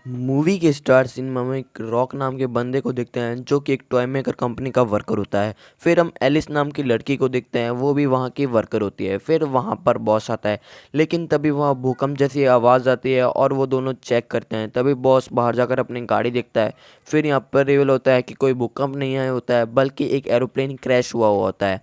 Movie के star cinema में एक रॉक नाम के बंदे को देखते हैं जो कि एक टॉय मेकर कंपनी का वर्कर होता है। फिर हम एलिस नाम की लड़की को देखते हैं, वो भी वहाँ की वर्कर होती है। फिर वहाँ पर बॉस आता है, लेकिन तभी वहाँ भूकंप जैसी आवाज़ आती है और वो दोनों चेक करते हैं। तभी बॉस बाहर जाकर अपनी गाड़ी देखता है। फिर यहाँ पर रिवील होता है कि कोई भूकंप नहीं आया होता है, बल्कि एक एरोप्लेन क्रैश हुआ हुआ होता है।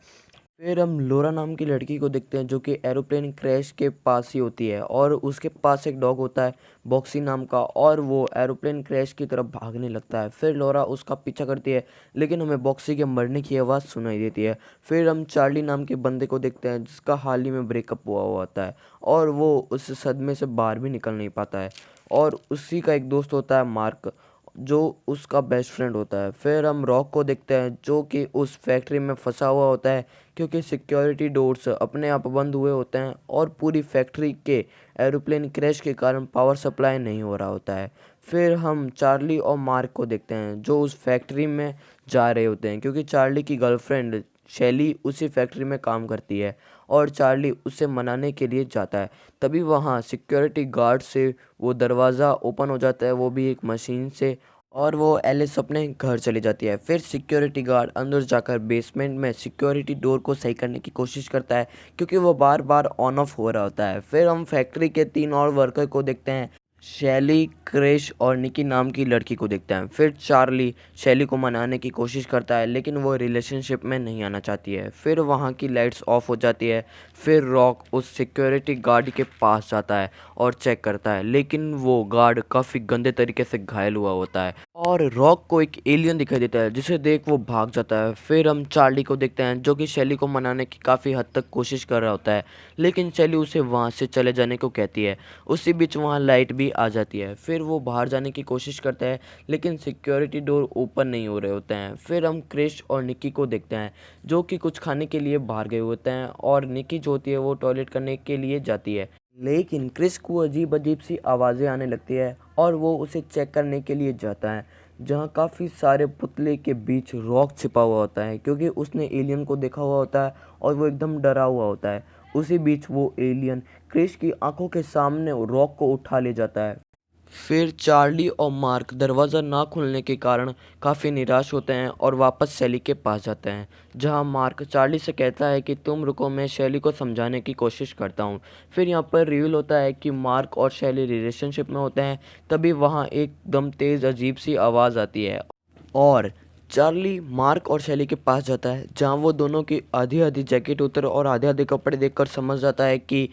फिर हम लोरा नाम की लड़की को देखते हैं जो कि एरोप्लेन क्रैश के पास ही होती है और उसके पास एक डॉग होता है बॉक्सी नाम का, और वो एरोप्लेन क्रैश की तरफ भागने लगता है। फिर लोरा उसका पीछा करती है, लेकिन हमें बॉक्सी के मरने की आवाज़ सुनाई देती है। फिर हम चार्ली नाम के बंदे को देखते हैं जिसका हाल ही में ब्रेकअप हुआ हुआ होता है और वो उस सदमे से बाहर भी निकल नहीं पाता है। और उसी का एक दोस्त होता है मार्क, जो उसका बेस्ट फ्रेंड होता है। फिर हम रॉक को देखते हैं जो कि उस फैक्ट्री में फंसा हुआ होता है, क्योंकि सिक्योरिटी डोर्स अपने आप बंद हुए होते हैं और पूरी फैक्ट्री के एरोप्लेन क्रैश के कारण पावर सप्लाई नहीं हो रहा होता है। फिर हम चार्ली और मार्क को देखते हैं जो उस फैक्ट्री में जा रहे होते हैं, क्योंकि चार्ली की गर्लफ्रेंड शैली उसी फैक्ट्री में काम करती है और चार्ली उसे मनाने के लिए जाता है। तभी वहाँ सिक्योरिटी गार्ड से वो दरवाज़ा ओपन हो जाता है, वो भी एक मशीन से, और वो एलिस अपने घर चली जाती है। फिर सिक्योरिटी गार्ड अंदर जाकर बेसमेंट में सिक्योरिटी डोर को सही करने की कोशिश करता है, क्योंकि वो बार बार ऑन ऑफ हो रहा होता है। फिर हम फैक्ट्री के 3 और वर्कर को देखते हैं, शैली, क्रिश और निकी नाम की लड़की को देखते हैं। फिर चार्ली शैली को मनाने की कोशिश करता है, लेकिन वो रिलेशनशिप में नहीं आना चाहती है। फिर वहाँ की लाइट्स ऑफ हो जाती है। फिर रॉक उस सिक्योरिटी गार्ड के पास जाता है और चेक करता है, लेकिन वो गार्ड काफ़ी गंदे तरीके से घायल हुआ होता है और रॉक को एक एलियन दिखाई देता है, जिसे देख वो भाग जाता है। फिर हम चार्ली को देखते हैं जो कि शैली को मनाने की काफ़ी हद तक कोशिश कर रहा होता है, लेकिन शैली उसे वहाँ से चले जाने को कहती है। उसी बीच वहाँ लाइट भी आ जाती है। फिर वो बाहर जाने की कोशिश करता है, लेकिन सिक्योरिटी डोर ओपन नहीं हो रहे होते हैं। फिर हम क्रिश और निकी को देखते हैं जो कि कुछ खाने के लिए बाहर गए होते हैं, और निकी जो होती है वो टॉयलेट करने के लिए जाती है, लेकिन क्रिश को अजीब अजीब सी आवाज़ें आने लगती है और वो उसे चेक करने के लिए जाता है, जहाँ काफ़ी सारे पुतले के बीच रॉक छिपा हुआ होता है, क्योंकि उसने एलियन को देखा हुआ होता है और वो एकदम डरा हुआ होता है। उसी बीच वो एलियन क्रिश की आंखों के सामने रॉक को उठा ले जाता है। फिर चार्ली और मार्क दरवाज़ा ना खुलने के कारण काफ़ी निराश होते हैं और वापस शैली के पास जाते हैं, जहां मार्क चार्ली से कहता है कि तुम रुको, मैं शैली को समझाने की कोशिश करता हूं। फिर यहां पर रिवील होता है कि मार्क और शैली रिलेशनशिप में होते हैं। तभी वहां एकदम तेज़ अजीब सी आवाज़ आती है और चार्ली मार्क और शैली के पास जाता है, जहां वो दोनों की आधी आधी जैकेट उतर और आधे आधे कपड़े देखकर समझ जाता है कि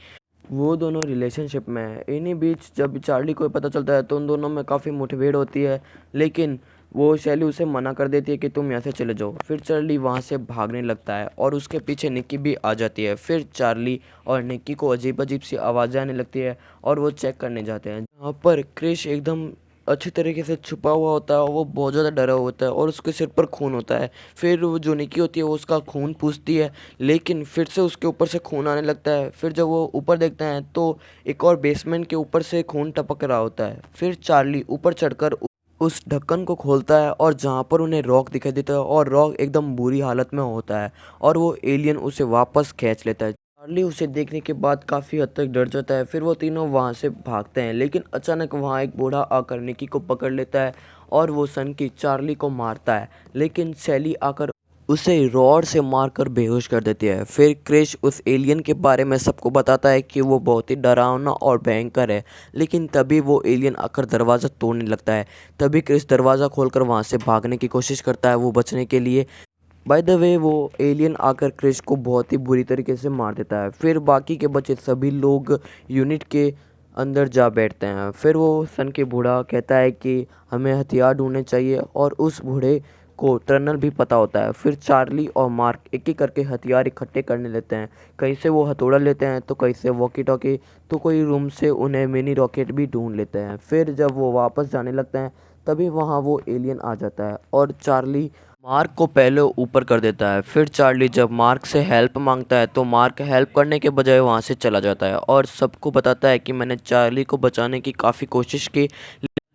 वो दोनों रिलेशनशिप में है। इन्हीं बीच जब चार्ली को पता चलता है तो उन दोनों में काफ़ी मुठभेड़ होती है, लेकिन वो शैली उसे मना कर देती है कि तुम यहाँ से चले जाओ। फिर चार्ली वहाँ से भागने लगता है और उसके पीछे निक्की भी आ जाती है। फिर चार्ली और निक्की को अजीब अजीब सी आवाज़ें आने लगती है और वो चेक करने जाते हैं, जहाँ पर क्रिश एकदम अच्छी तरीके से छुपा हुआ होता है और वो बहुत ज़्यादा डरा हुआ होता है और उसके सिर पर खून होता है। फिर वो जो निकी होती है वो उसका खून पूछती है, लेकिन फिर से उसके ऊपर से खून आने लगता है। फिर जब वो ऊपर देखते हैं तो एक और बेसमेंट के ऊपर से खून टपक रहा होता है। फिर चार्ली ऊपर चढ़कर उस ढक्कन को खोलता है और जहाँ पर उन्हें रॉक दिखाई देता है और रॉक एकदम बुरी हालत में होता है और वो एलियन उसे वापस खींच लेता है। चार्ली उसे देखने के बाद काफ़ी हद तक डर जाता है। फिर वो तीनों वहाँ से भागते हैं, लेकिन अचानक वहाँ एक बूढ़ा आकर निकी को पकड़ लेता है और वो सन की चार्ली को मारता है, लेकिन सैली आकर उसे रॉड से मारकर बेहोश कर देती है। फिर क्रिश उस एलियन के बारे में सबको बताता है कि वो बहुत ही डरावना और भयंकर है, लेकिन तभी वो एलियन आकर दरवाज़ा तोड़ने लगता है। तभी क्रिश दरवाज़ा खोलकर वहाँ से भागने की कोशिश करता है वो बचने के लिए। बाय द वे वो एलियन आकर क्रिश को बहुत ही बुरी तरीके से मार देता है। फिर बाकी के बचे सभी लोग यूनिट के अंदर जा बैठते हैं। फिर वो सन के बूढ़ा कहता है कि हमें हथियार ढूंढने चाहिए, और उस बूढ़े को टर्नल भी पता होता है। फिर चार्ली और मार्क एक एक करके हथियार इकट्ठे करने लेते हैं। कहीं से वो हथौड़ा लेते हैं तो कहीं से वॉकी टॉकी, तो कोई रूम से उन्हें मिनी रॉकेट भी ढूंढ लेते हैं। फिर जब वो वापस जाने लगते हैं तभी वहाँ वो एलियन आ जाता है और चार्ली मार्क को पहले ऊपर कर देता है। फिर चार्ली जब मार्क से हेल्प मांगता है तो मार्क हेल्प करने के बजाय वहाँ से चला जाता है और सबको बताता है कि मैंने चार्ली को बचाने की काफ़ी कोशिश की,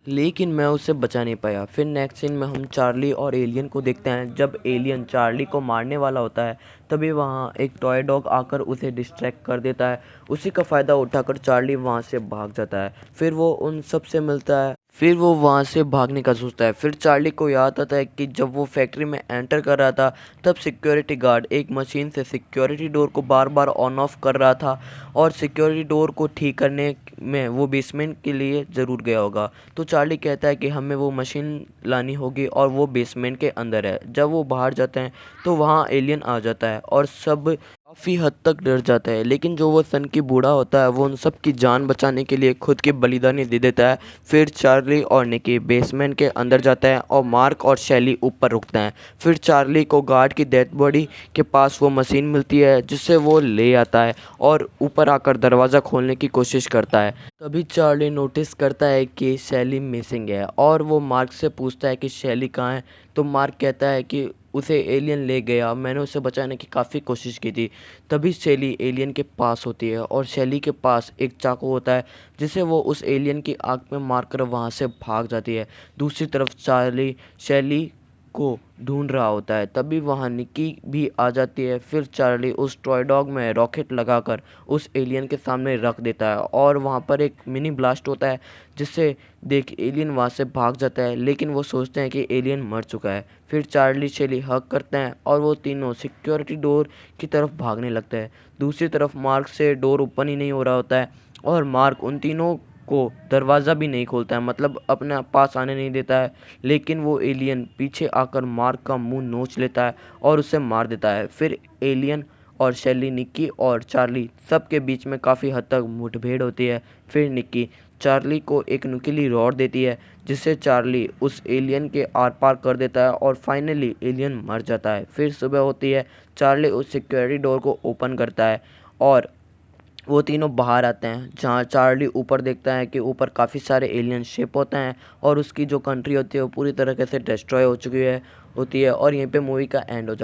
लेकिन मैं उसे बचा नहीं पाया। फिर नेक्स्ट सीन में हम चार्ली और एलियन को देखते हैं। जब एलियन चार्ली को मारने वाला होता है तभी वहाँ एक टॉय डॉग आकर उसे डिस्ट्रैक्ट कर देता है। उसी का फ़ायदा उठाकर चार्ली वहाँ से भाग जाता है। फिर वो उन सब से मिलता है। फिर वो वहाँ से भागने का सोचता है। फिर चार्ली को याद आता है कि जब वो फैक्ट्री में एंटर कर रहा था तब सिक्योरिटी गार्ड एक मशीन से सिक्योरिटी डोर को बार बार ऑन ऑफ कर रहा था और सिक्योरिटी डोर को ठीक करने में वो बेसमेंट के लिए ज़रूर गया होगा। तो चार्ली कहता है कि हमें वो मशीन लानी होगी और वो बेसमेंट के अंदर है। जब वो बाहर जाते हैं तो वहाँ एलियन आ जाता है और सब काफ़ी हद तक डर जाता है। लेकिन जो वो सन की बूढ़ा होता है वो उन सब की जान बचाने के लिए खुद की बलिदानी दे देता है। फिर चार्ली और निकी बेसमेंट के अंदर जाता है और मार्क और शैली ऊपर रुकते हैं। फिर चार्ली को गार्ड की डेड बॉडी के पास वो मशीन मिलती है जिससे वो ले आता है और ऊपर आकर दरवाज़ा खोलने की कोशिश करता है। तभी चार्ली नोटिस करता है कि शैली मिसिंग है और वो मार्क से पूछता है कि शैली कहाँ है। तो मार्क कहता है कि उसे एलियन ले गया, मैंने उसे बचाने की काफ़ी कोशिश की थी। तभी शैली एलियन के पास होती है और शैली के पास एक चाकू होता है जिसे वो उस एलियन की आँख में मारकर वहाँ से भाग जाती है। दूसरी तरफ चार्ली शैली को ढूंढ रहा होता है। तभी वहाँ निकी भी आ जाती है। फिर चार्ली उस टॉय डॉग में रॉकेट लगाकर उस एलियन के सामने रख देता है और वहाँ पर एक मिनी ब्लास्ट होता है जिससे देख एलियन वहाँ से भाग जाता है। लेकिन वो सोचते हैं कि एलियन मर चुका है। फिर चार्ली शैली हग करते हैं और वो तीनों सिक्योरिटी डोर की तरफ भागने लगते हैं। दूसरी तरफ मार्क से डोर ओपन ही नहीं हो रहा होता है और मार्क उन तीनों को दरवाज़ा भी नहीं खोलता है, मतलब अपने पास आने नहीं देता है। लेकिन वो एलियन पीछे आकर मार्क का मुंह नोच लेता है और उसे मार देता है। फिर एलियन और शैली, निक्की और चार्ली सब के बीच में काफ़ी हद तक मुठभेड़ होती है। फिर निक्की चार्ली को एक नुकीली रॉड देती है जिससे चार्ली उस एलियन के आर पार कर देता है और फाइनली एलियन मर जाता है। फिर सुबह होती है, चार्ली उस सिक्योरिटी डोर को ओपन करता है और वो तीनों बाहर आते हैं जहाँ चार्ली ऊपर देखता है कि ऊपर काफ़ी सारे एलियन शिप होते हैं और उसकी जो कंट्री होती है वो पूरी तरीके से डिस्ट्रॉय हो चुकी है होती है और यहीं पे मूवी का एंड हो जाता है।